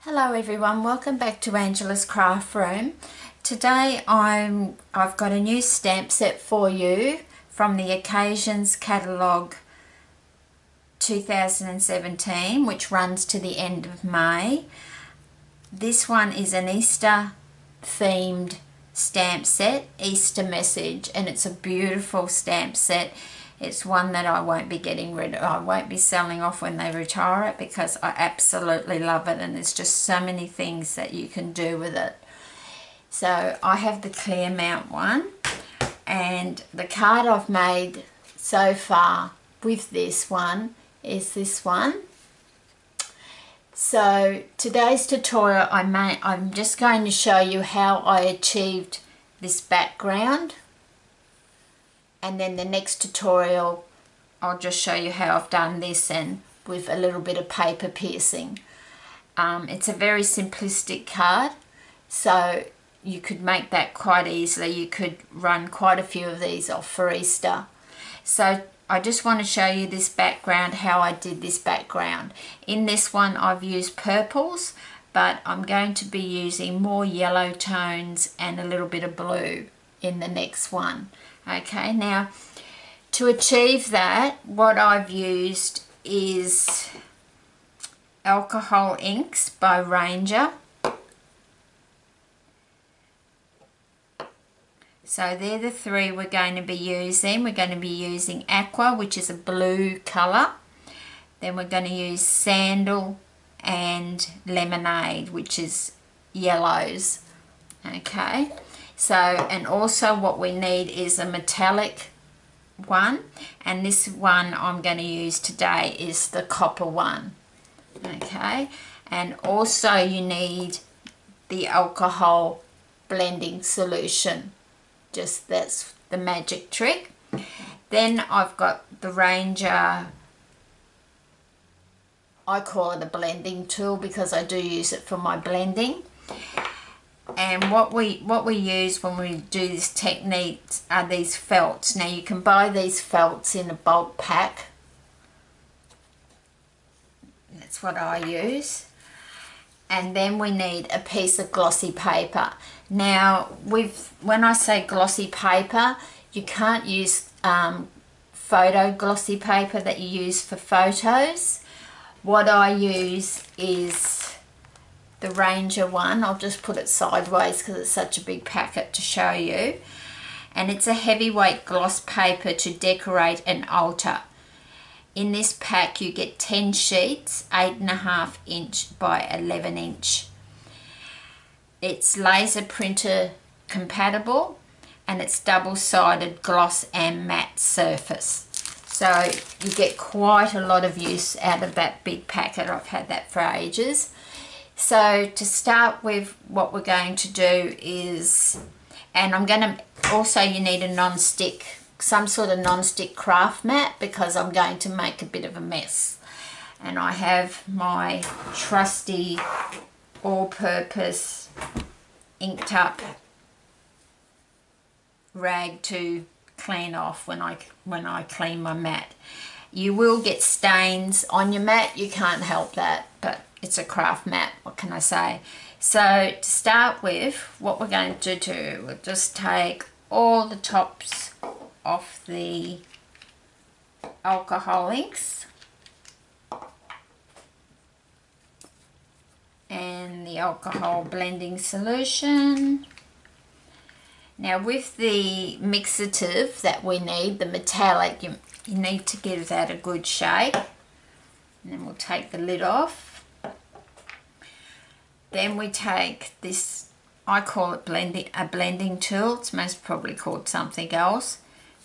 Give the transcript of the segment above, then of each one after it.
Hello everyone, welcome back to Angela's Craft Room. Today I've got a new stamp set for you from the Occasions Catalogue 2017, which runs to the end of May. This one is an Easter themed stamp set, Easter message, and it's a beautiful stamp set. It's one that I won't be getting rid of. I won't be selling off when they retire it because I absolutely love it, and there's just so many things that you can do with it. So I have the clear mount one, and the card I've made so far with this one is this one. So today's tutorial I'm just going to show you how I achieved this background. And then the next tutorial, I'll just show you how I've done this and with a little bit of paper piercing. It's a very simplistic card, so you could make that quite easily. You could run quite a few of these off for Easter. So I just want to show you this background, how I did this background. In this one I've used purples, but I'm going to be using more yellow tones and a little bit of blue in the next one. Okay, now to achieve that, what I've used is Alcohol Inks by Ranger. So they're the three we're going to be using. We're going to be using Aqua, which is a blue colour. Then we're going to use Sandal and Lemonade, which is yellows. Okay. So, and also what we need is a metallic one, and this one I'm going to use today is the copper one. Okay, and also you need the alcohol blending solution. Just that's the magic trick. Then I've got the Ranger, I call it a blending tool because I do use it for my blending. And what we use when we do this technique are these felts. Now you can buy these felts in a bulk pack. That's what I use. And then we need a piece of glossy paper. Now when I say glossy paper, you can't use photo glossy paper that you use for photos. What I use is the Ranger one. I'll just put it sideways because it's such a big packet to show you. And it's a heavyweight gloss paper to decorate and alter. In this pack you get 10 sheets, 8.5 inch by 11 inch. It's laser printer compatible, and it's double-sided gloss and matte surface. So you get quite a lot of use out of that big packet. I've had that for ages. So to start with, what we're going to do is, and I'm going to, also you need a non-stick, some sort of non-stick craft mat because I'm going to make a bit of a mess. And I have my trusty all-purpose inked up rag to clean off when I clean my mat. You will get stains on your mat, you can't help that, but it's a craft mat, what can I say? So to start with, what we're going to do, we'll just take all the tops off the alcohol inks and the alcohol blending solution. Now with the mixative that we need, the metallic, you need to give that a good shake. And then we'll take the lid off. Then we take this, I call it a blending tool. It's most probably called something else.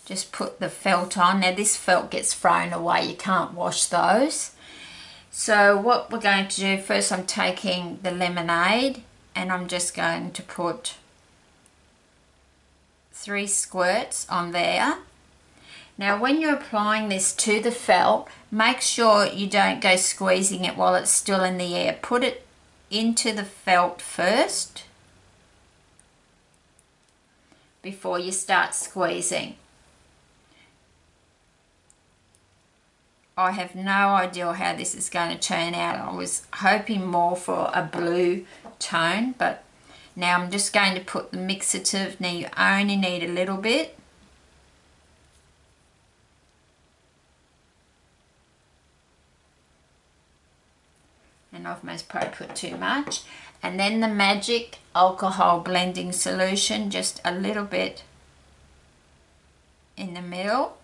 Just put the felt on. Now this felt gets thrown away. You can't wash those. So what we're going to do, first I'm taking the Lemonade and I'm just going to put 3 squirts on there. Now when you're applying this to the felt, make sure you don't go squeezing it while it's still in the air. Put it into the felt first before you start squeezing. I have no idea how this is going to turn out. I was hoping more for a blue tone, but now I'm just going to put the mixative. Now you only need a little bit. And I've most probably put too much. And then the magic alcohol blending solution, just a little bit in the middle.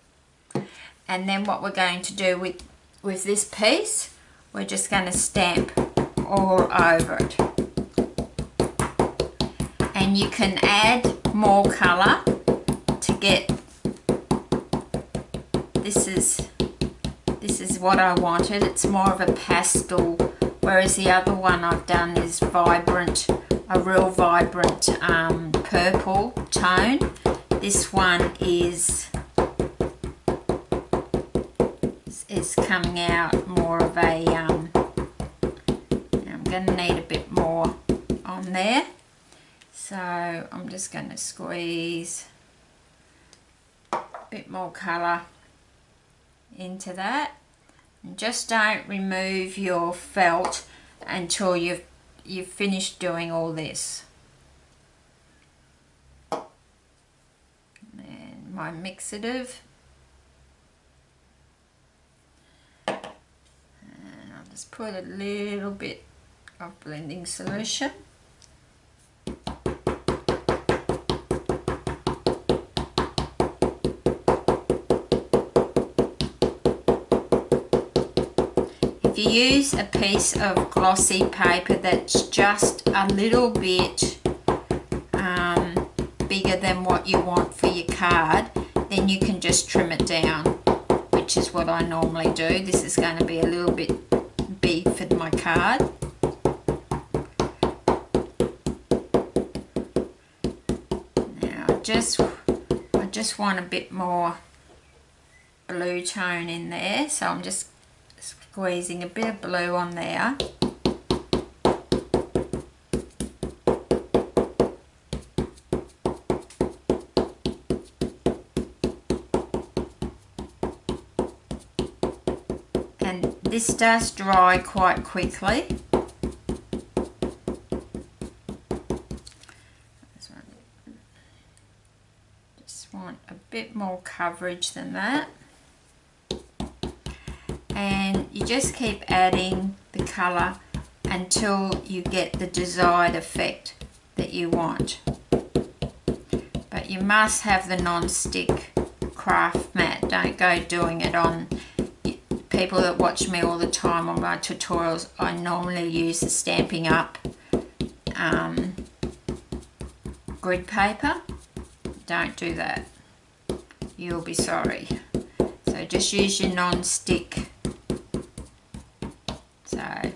And then what we're going to do with this piece, we're just going to stamp all over it. And you can add more colour to get, this is what I wanted. It's more of a pastel, whereas the other one I've done is vibrant, a real vibrant purple tone. This one is coming out more of a, I'm going to need a bit more on there. So I'm just going to squeeze a bit more colour into that. And just don't remove your felt until you've finished doing all this. And my mixative. And I'll just put a little bit of blending solution. If you use a piece of glossy paper that's just a little bit bigger than what you want for your card, then you can just trim it down, which is what I normally do. This is going to be a little bit big for my card. Now I just want a bit more blue tone in there, so I'm just squeezing a bit of blue on there. And this does dry quite quickly. Just want a bit more coverage than that. And you just keep adding the colour until you get the desired effect that you want. But you must have the non-stick craft mat. Don't go doing it on, people that watch me all the time on my tutorials, I normally use the Stampin' Up grid paper. Don't do that. You'll be sorry. So just use your non-stick. So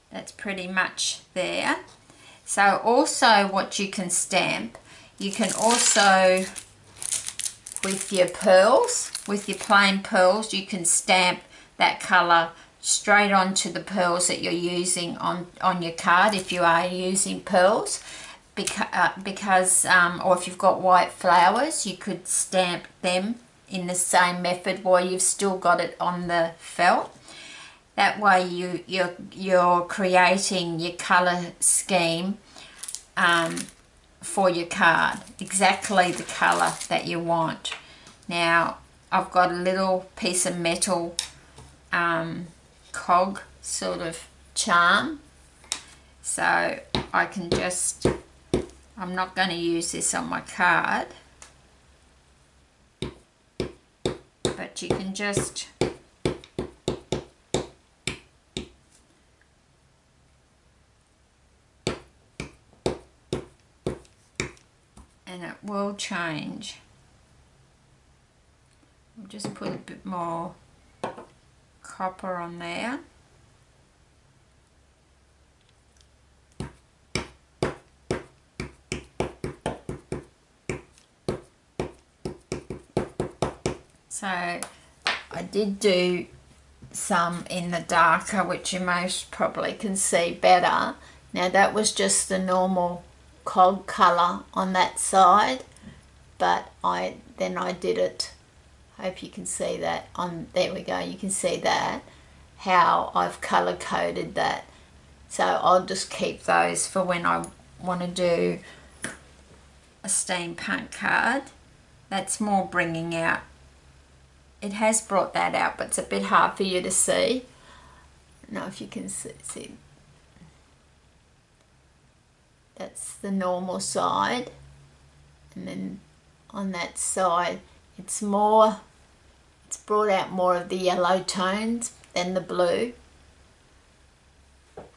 that's pretty much there. So also what you can stamp, you can also, with your pearls, with your plain pearls, you can stamp that colour straight onto the pearls that you're using on your card, if you are using pearls. Because or if you've got white flowers, you could stamp them in the same method while you've still got it on the felt. That way you're creating your colour scheme for your card, exactly the colour that you want. Now I've got a little piece of metal cog sort of charm, so I can just, I'm not going to use this on my card, but you can just and it will change. I'll just put a bit more copper on there. So I did do some in the darker, which you most probably can see better. Now that was just the normal cog colour on that side, but then I did it Hope you can see that. There we go, you can see that, how I've colour coded that. So I'll just keep those for when I want to do a steampunk card. That's more bringing out, it has brought that out, but it's a bit hard for you to see. I don't know if you can see. That's the normal side, and then on that side it's brought out more of the yellow tones than the blue. But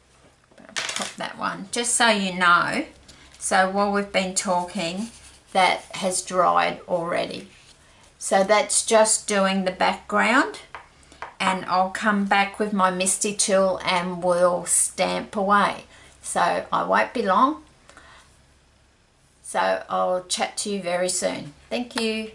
I'll pop that one just so you know. So while we've been talking, that has dried already. So that's just doing the background, and I'll come back with my MISTI tool and we'll stamp away. So I won't be long. So I'll chat to you very soon. Thank you.